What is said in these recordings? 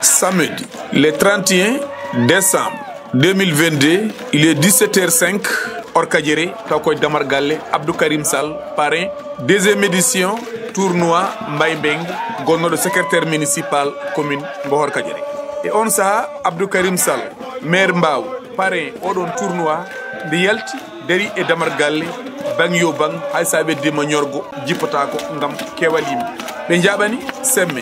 Samedi, le 31 décembre 2022, il est 17h05, Orkadiéré, Takoy Damar Galle, Abdou Karim Sall, parrain, deuxième édition, tournoi Mbaye Gonno de secrétaire municipal commune Mbohor Kadiéré. Et on sait Abdou Karim Sall, maire Mbaw, parrain, au tournoi de Yalti, Deri et Damar Galle, Bang Yo Bang, Haïsabe de Manyorgo, Djipotako, Ngam, Kewalim. Benjabani, Semme.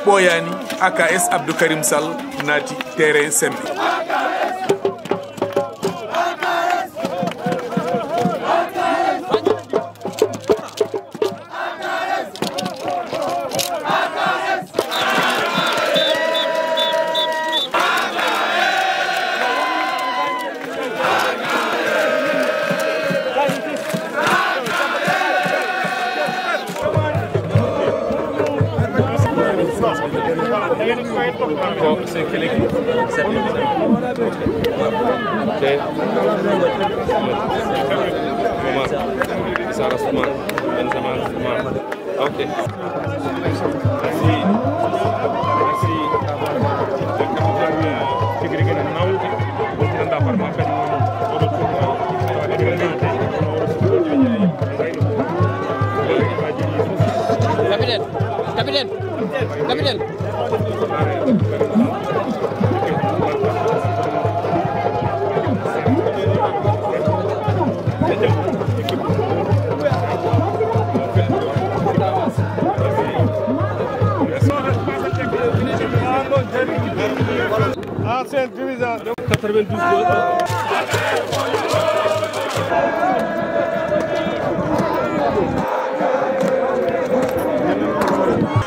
Boyani, AKS Abdou Karim Sall, Nati, terrain Semme. Ok. Capitaine. Ancienne division 92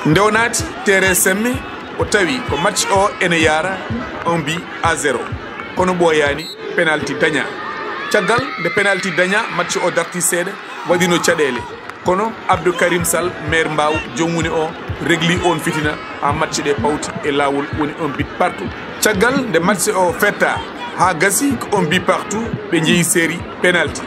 Ndewnaati terrain Semme o tawi ko match o ene yara 1-0 kono ɓoyani penalty daña caggal nde penalty daña match o darti seeɗa waɗino caɗele kono Abdou Karim Sall maire Mbaw jomwuni o régli on fitina ha match ɗe pawti e lawol woni 1 but partout caggal nde match o fetta ha gasi ko 1 but partout ɓe jeeyi série penalty.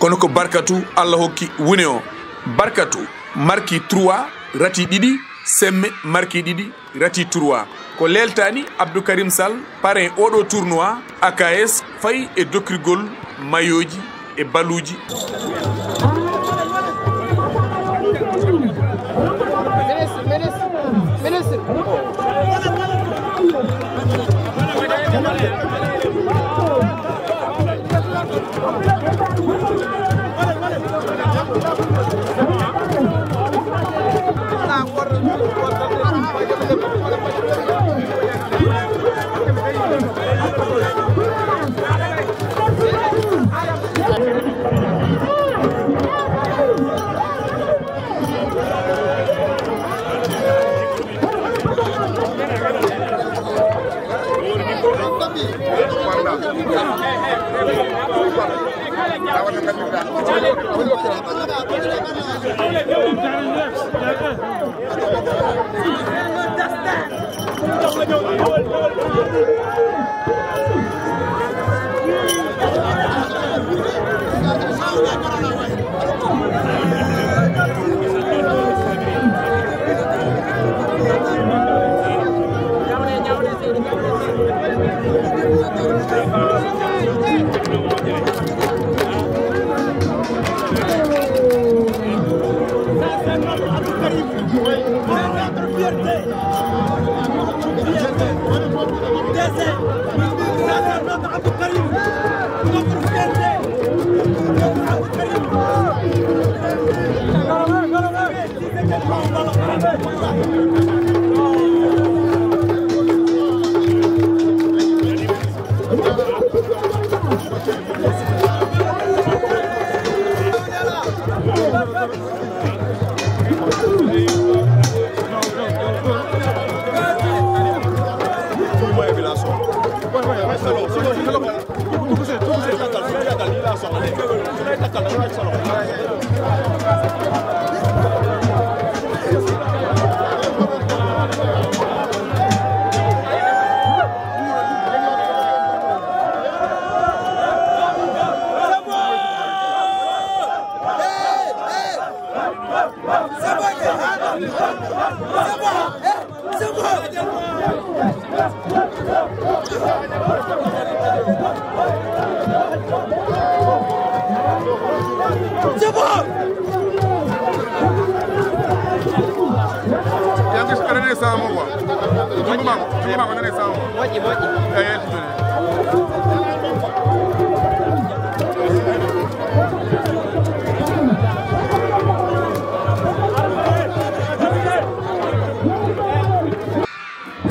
kono ko Barkatu Allah hokki woni o. Barkatu marki 3 rati ɗiɗi, Semme marki ɗiɗi rati 3. ko leltani Abdou Karim Sall parrain oɗo tournoi AKS fayi e dokkirgol mayoji e baluji.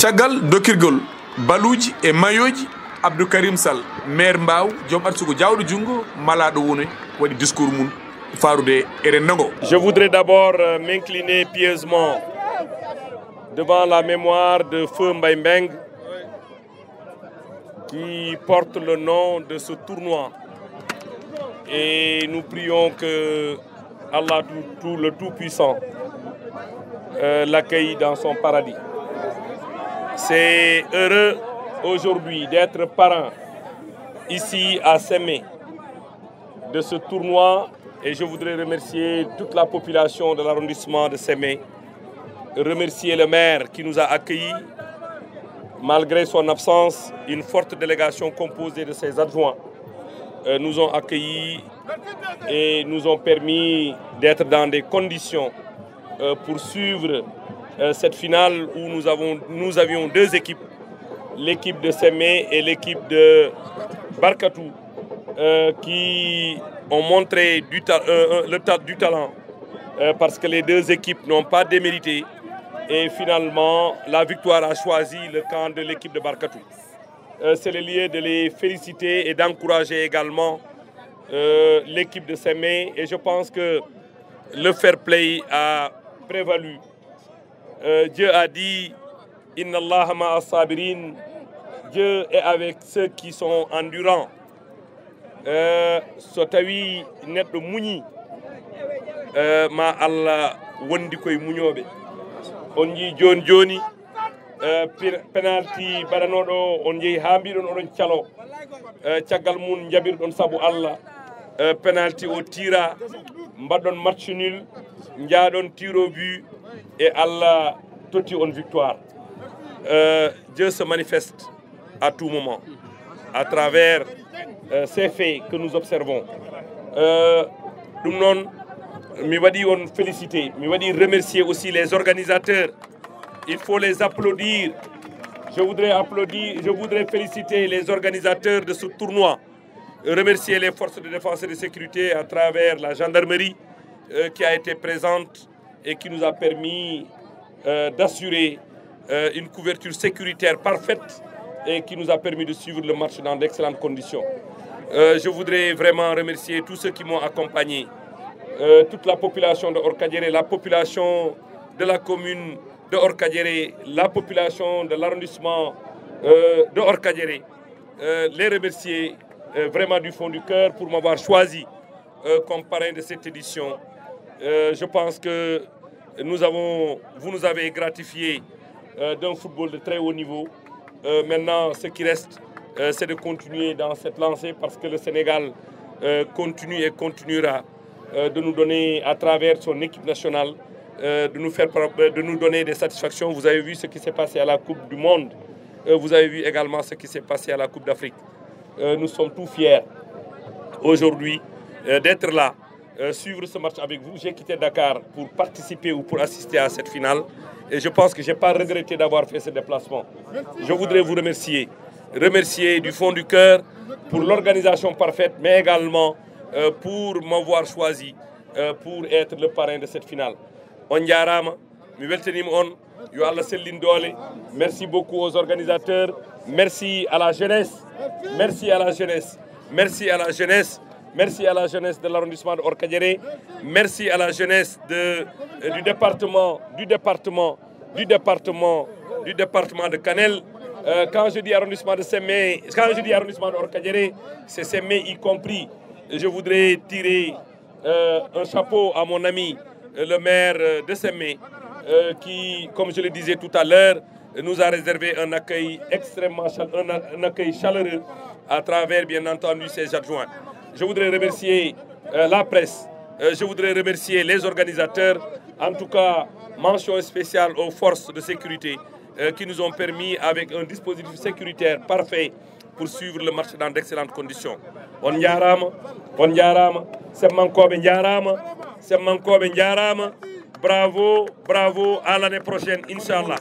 caggal dokkirgol baluji e mayoji Abdou Karim Sall maire Mbaw joom arsugo jawɗo jungo malaɗo wone waɗi discours mum farude Erendango. Je voudrais d'abord m'incliner pieusement devant la mémoire de Feu Mbaye Mbeng qui porte le nom de ce tournoi. Et nous prions que Allah le Tout-Puissant l'accueille dans son paradis. C'est heureux aujourd'hui d'être parrain ici à Sémé de ce tournoi et je voudrais remercier toute la population de l'arrondissement de Sémé, remercier le maire qui nous a accueillis. Malgré son absence, une forte délégation composée de ses adjoints nous ont accueillis et nous ont permis d'être dans des conditions pour suivre cette finale où nous avions deux équipes, l'équipe de Sémé et l'équipe de Barkatu, qui ont montré du talent parce que les deux équipes n'ont pas démérité et finalement la victoire a choisi le camp de l'équipe de Barkatu. C'est le lieu de les féliciter et d'encourager également l'équipe de Sémé et je pense que le fair play a prévalu. Dieu a dit Inna Allah ma'a sabirin. Dieu est avec ceux qui sont endurants. So tawi neɗɗo muñi ma Allah wondi koye muñoɓe. On jii joni joni penalty baɗanoɗo on jeehi ha mbiɗon oɗon calo caggal mum jabirɗon saabu Allah penalty au tira, mbadon match nul, ndiadon tir au but et Allah toti on victoire. Dieu se manifeste à tout moment à travers ces faits que nous observons. Je voudrais féliciter, je voudrais remercier aussi les organisateurs. Il faut les applaudir. Je voudrais féliciter les organisateurs de ce tournoi. Remercier les forces de défense et de sécurité à travers la gendarmerie qui a été présente et qui nous a permis d'assurer une couverture sécuritaire parfaite et qui nous a permis de suivre le match dans d'excellentes conditions. Je voudrais vraiment remercier tous ceux qui m'ont accompagné, toute la population de Orkadiéré, la population de la commune de Orkadiéré, la population de l'arrondissement de Orkadiéré, les remercier vraiment du fond du cœur pour m'avoir choisi comme parrain de cette édition. Je pense que vous nous avez gratifié d'un football de très haut niveau. Maintenant, ce qui reste, c'est de continuer dans cette lancée parce que le Sénégal continue et continuera de nous donner, à travers son équipe nationale, de nous donner des satisfactions. Vous avez vu ce qui s'est passé à la Coupe du Monde. Vous avez vu également ce qui s'est passé à la Coupe d'Afrique. Nous sommes tous fiers aujourd'hui d'être là, suivre ce match avec vous. J'ai quitté Dakar pour participer ou pour assister à cette finale. Et je pense que je n'ai pas regretté d'avoir fait ce déplacement. Je voudrais vous remercier du fond du cœur pour l'organisation parfaite, mais également pour m'avoir choisi pour être le parrain de cette finale. Merci beaucoup aux organisateurs, merci à la jeunesse, merci à la jeunesse, merci à la jeunesse, merci à la jeunesse de l'arrondissement de Orkadiéré, merci à la jeunesse du département de Kanel. Quand je dis arrondissement de Sémé, quand je dis arrondissement de Orkadiéré, c'est Sémé y compris. Je voudrais tirer un chapeau à mon ami, le maire de Sémé, qui, comme je le disais tout à l'heure, nous a réservé un accueil extrêmement chaleureux à travers, bien entendu, ses adjoints. Je voudrais remercier la presse, je voudrais remercier les organisateurs, en tout cas, mention spéciale aux forces de sécurité qui nous ont permis, avec un dispositif sécuritaire parfait, pour suivre le match dans d'excellentes conditions. On yarama, c'est mankobe yarama, bravo, bravo, à l'année prochaine, Inch'Allah.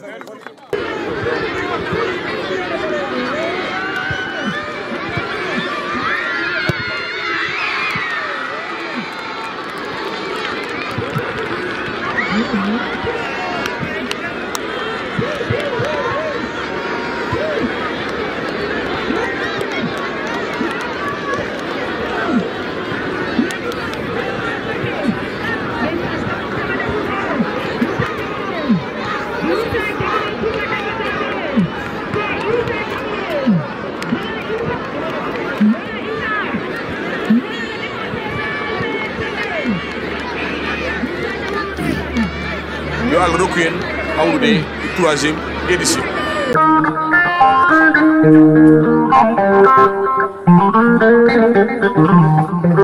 Yo al Rokuyen hawrude 3e édition.